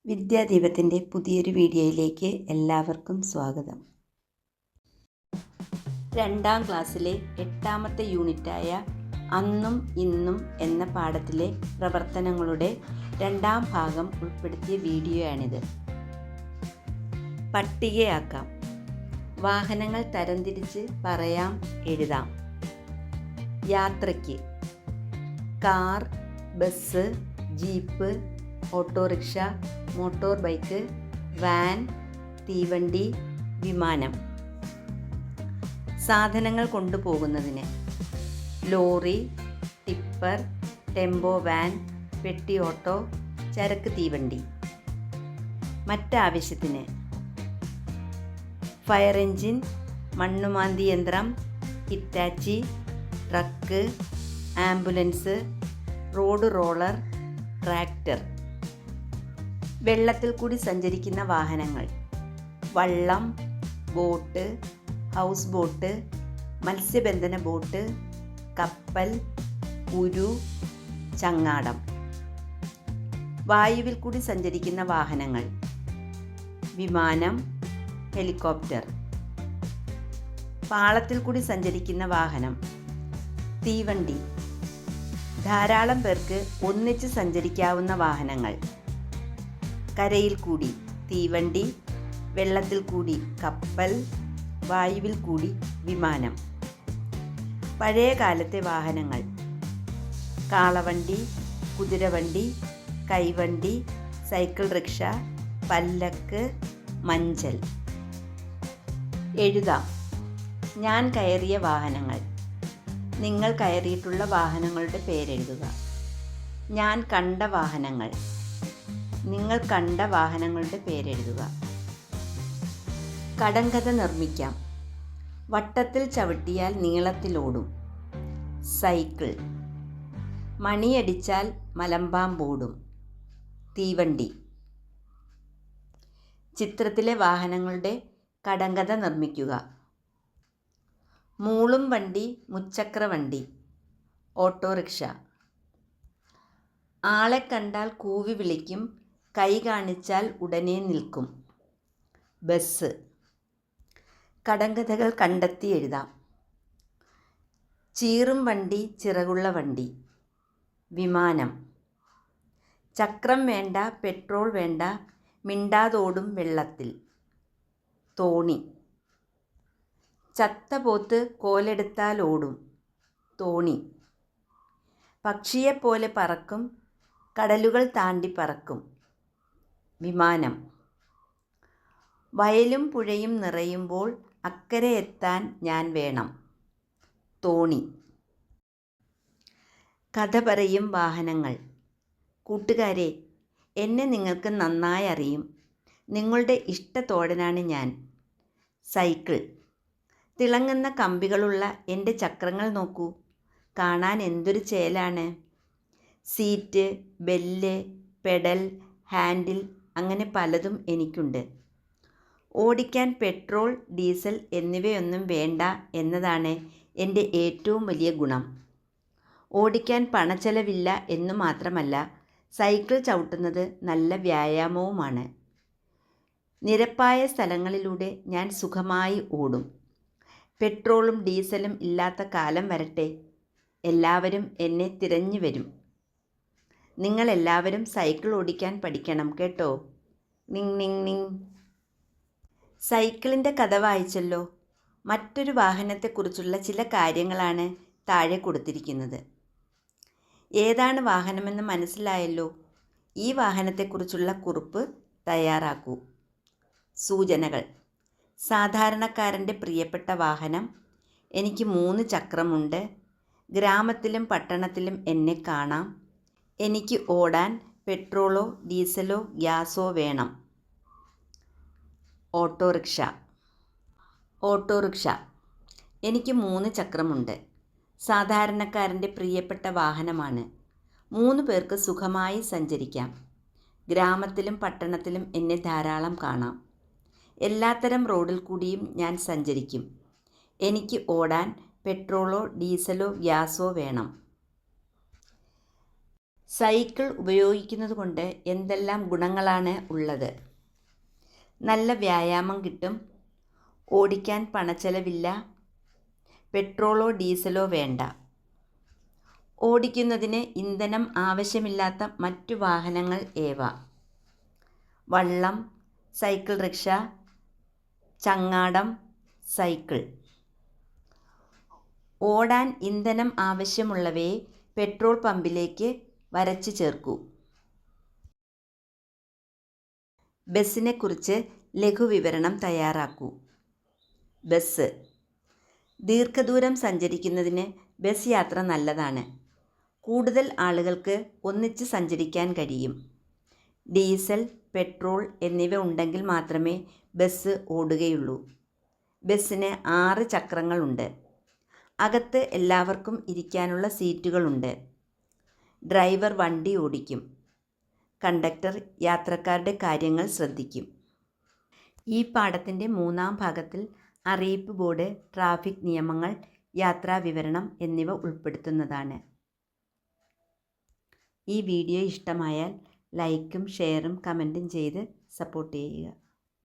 വിദ്യാദീപത്തിൻ്റെ പുതിയൊരു വീഡിയോയിലേക്ക് എല്ലാവർക്കും സ്വാഗതം. 2ാം ക്ലാസ്സിലെ 8ാമത്തെ യൂണിറ്റായ അന്നും ഇന്നും എന്ന പാഠത്തിലെ പ്രവർത്തനങ്ങളുടെ 2ാം ഭാഗം ഉൾപ്പെടുത്തിയ വീഡിയോയാണിത്. പട്ടികയാക്കാം. വാഹനങ്ങൾ തരംതിരിച്ച് പറയാം, എഴുതാം. യാത്രയ്ക്ക് car, bus, jeep, autorickshaw, motor bike, van, തീവണ്ടി, വിമാനം. സാധനങ്ങൾ കൊണ്ടുപോകുന്നതിന് ലോറി, ടിപ്പർ, ടെമ്പോ വാൻ, പെട്ടി ഓട്ടോ, ചരക്ക് തീവണ്ടി. മറ്റാവശ്യത്തിന് ഫയർ എഞ്ചിൻ, മണ്ണുമാന്തി യന്ത്രം, Hitachi, truck, ambulance, road roller, tractor. വെള്ളത്തിൽ കൂടി സഞ്ചരിക്കുന്ന വാഹനങ്ങൾ വള്ളം, ബോട്ട്, ഹൗസ് ബോട്ട്, മത്സ്യബന്ധന ബോട്ട്, കപ്പൽ, ഉരു, ചങ്ങാടം. വായുവിൽ കൂടി സഞ്ചരിക്കുന്ന വാഹനങ്ങൾ വിമാനം, ഹെലികോപ്റ്റർ. പാളത്തിൽ കൂടി സഞ്ചരിക്കുന്ന വാഹനം തീവണ്ടി. ധാരാളം പേർക്ക് ഒന്നിച്ച് സഞ്ചരിക്കാവുന്ന വാഹനങ്ങൾ കരയിൽ കൂടി തീവണ്ടി, വെള്ളത്തിൽ കൂടി കപ്പൽ, വായുവിൽ കൂടി വിമാനം. പഴയ കാലത്തെ വാഹനങ്ങൾ കാളവണ്ടി, കുതിരവണ്ടി, കൈവണ്ടി, സൈക്കിൾ റിക്ഷ, പല്ലക്ക്, മഞ്ചൽ. എഴുതാം. ഞാൻ കയറിയ വാഹനങ്ങൾ. നിങ്ങൾ കയറിയിട്ടുള്ള വാഹനങ്ങളുടെ പേരെഴുതുക. ഞാൻ കണ്ട വാഹനങ്ങൾ. നിങ്ങൾ കണ്ട വാഹനങ്ങളുടെ പേരെഴുതുക. കടങ്കഥ നിർമ്മിക്കാം. വട്ടത്തിൽ ചവിട്ടിയാൽ നീളത്തിലോടും. സൈക്കിൾ. മണിയടിച്ചാൽ മലമ്പാമ്പോടും. തീവണ്ടി. ചിത്രത്തിലെ വാഹനങ്ങളുടെ കടങ്കഥ നിർമ്മിക്കുക. മൂളും വണ്ടി, മുച്ചക്ര വണ്ടി, ഓട്ടോറിക്ഷ. ആളെ കണ്ടാൽ കൂവി വിളിക്കും, കൈ കാണിച്ചാൽ ഉടനെ നിൽക്കും. ബസ്. കടങ്കഥകൾ കണ്ടെത്തി എഴുതാം. ചീറും വണ്ടി, ചിറകുള്ള വണ്ടി, വിമാനം. ചക്രം വേണ്ട, പെട്രോൾ വേണ്ട, മിണ്ടാതോടും വെള്ളത്തിൽ, തോണി. ചത്ത പോത്ത് കോലെടുത്താൽ ഓടും, തോണി. പക്ഷിയെപ്പോലെ പറക്കും, കടലുകൾ താണ്ടി പറക്കും, വിമാനം. വയലും പുഴയും നിറയുമ്പോൾ അക്കരെ എത്താൻ ഞാൻ വേണം, തോണി. കഥ പറയും വാഹനങ്ങൾ. കൂട്ടുകാരെ, എന്നെ നിങ്ങൾക്ക് നന്നായി അറിയും. നിങ്ങളുടെ ഇഷ്ടത്തോഴനാണ് ഞാൻ. സൈക്കിൾ. തിളങ്ങുന്ന കമ്പികളുള്ള എൻ്റെ ചക്രങ്ങൾ നോക്കൂ, കാണാൻ എന്തൊരു ചേലാണ്. സീറ്റ്, ബെല്ല്, പെഡൽ, ഹാൻഡിൽ, അങ്ങനെ പലതും എനിക്കുണ്ട്. ഓടിക്കാൻ പെട്രോൾ, ഡീസൽ എന്നിവയൊന്നും വേണ്ട എന്നതാണ് എൻ്റെ ഏറ്റവും വലിയ ഗുണം. ഓടിക്കാൻ പണച്ചെലവില്ല എന്നു മാത്രമല്ല, സൈക്കിൾ ചവിട്ടുന്നത് നല്ല വ്യായാമവുമാണ്. നിരപ്പായ സ്ഥലങ്ങളിലൂടെ ഞാൻ സുഖമായി ഓടും. പെട്രോളും ഡീസലും ഇല്ലാത്ത കാലം വരട്ടെ. എല്ലാവരും എന്നെ തിരഞ്ഞു വരും. നിങ്ങളെല്ലാവരും സൈക്കിൾ ഓടിക്കാൻ പഠിക്കണം കേട്ടോ. നിങ് നിങ് നിങ്. സൈക്കിളിൻ്റെ കഥ വായിച്ചല്ലോ. മറ്റൊരു വാഹനത്തെക്കുറിച്ചുള്ള ചില കാര്യങ്ങളാണ് താഴെ കൊടുത്തിരിക്കുന്നത്. ഏതാണ് വാഹനമെന്ന് മനസ്സിലായല്ലോ. ഈ വാഹനത്തെക്കുറിച്ചുള്ള കുറിപ്പ് തയ്യാറാക്കൂ. സൂചനകൾ. സാധാരണക്കാരൻ്റെ പ്രിയപ്പെട്ട വാഹനം. എനിക്ക് 3 ചക്രമുണ്ട്. ഗ്രാമത്തിലും പട്ടണത്തിലും എന്നെ കാണാം. എനിക്ക് ഓടാൻ പെട്രോളോ ഡീസലോ ഗ്യാസോ വേണം. ഓട്ടോറിക്ഷ. ഓട്ടോറിക്ഷ. എനിക്ക് 3 ചക്രമുണ്ട്. സാധാരണക്കാരൻ്റെ പ്രിയപ്പെട്ട വാഹനമാണ്. 3 പേർക്ക് സുഖമായി സഞ്ചരിക്കാം. ഗ്രാമത്തിലും പട്ടണത്തിലും എന്നെ ധാരാളം കാണാം. എല്ലാത്തരം റോഡിൽ കൂടിയും ഞാൻ സഞ്ചരിക്കും. എനിക്ക് ഓടാൻ പെട്രോളോ ഡീസലോ ഗ്യാസോ വേണം. സൈക്കിൾ ഉപയോഗിക്കുന്നത് കൊണ്ട് എന്തെല്ലാം ഗുണങ്ങളാണ് ഉള്ളത്? നല്ല വ്യായാമം കിട്ടും, ഓടിക്കാൻ പണച്ചെലവില്ല, പെട്രോളോ ഡീസലോ വേണ്ട. ഓടിക്കുന്നതിന് ഇന്ധനം ആവശ്യമില്ലാത്ത മറ്റു വാഹനങ്ങൾ ഏവ? വള്ളം, സൈക്കിൾ റിക്ഷ, ചങ്ങാടം, സൈക്കിൾ. ഓടാൻ ഇന്ധനം ആവശ്യമുള്ളവയെ പെട്രോൾ പമ്പിലേക്ക് വരച്ച് ചേർക്കൂ. ബസ്സിനെക്കുറിച്ച് ലഘുവിവരണം തയ്യാറാക്കൂ. ബസ്. ദീർഘദൂരം സഞ്ചരിക്കുന്നതിന് ബസ് യാത്ര നല്ലതാണ്. കൂടുതൽ ആളുകൾക്ക് ഒന്നിച്ച് സഞ്ചരിക്കാൻ കഴിയും. ഡീസൽ, പെട്രോൾ എന്നിവ ഉണ്ടെങ്കിൽ മാത്രമേ ബസ് ഓടുകയുള്ളൂ. ബസ്സിന് 6 ചക്രങ്ങളുണ്ട്. അകത്ത് എല്ലാവർക്കും ഇരിക്കാനുള്ള സീറ്റുകളുണ്ട്. ഡ്രൈവർ വണ്ടി ഓടിക്കും. കണ്ടക്ടർ യാത്രക്കാരുടെ കാര്യങ്ങൾ ശ്രദ്ധിക്കും. ഈ പാഠത്തിൻ്റെ 3-ാം ഭാഗത്തിൽ അറിയിപ്പ് ബോർഡ്, ട്രാഫിക് നിയമങ്ങൾ, യാത്രാ വിവരണം എന്നിവ ഉൾപ്പെടുത്തുന്നതാണ്. ഈ വീഡിയോ ഇഷ്ടമായാൽ ലൈക്കും ഷെയറും കമൻറ്റും ചെയ്ത് സപ്പോർട്ട് ചെയ്യുക.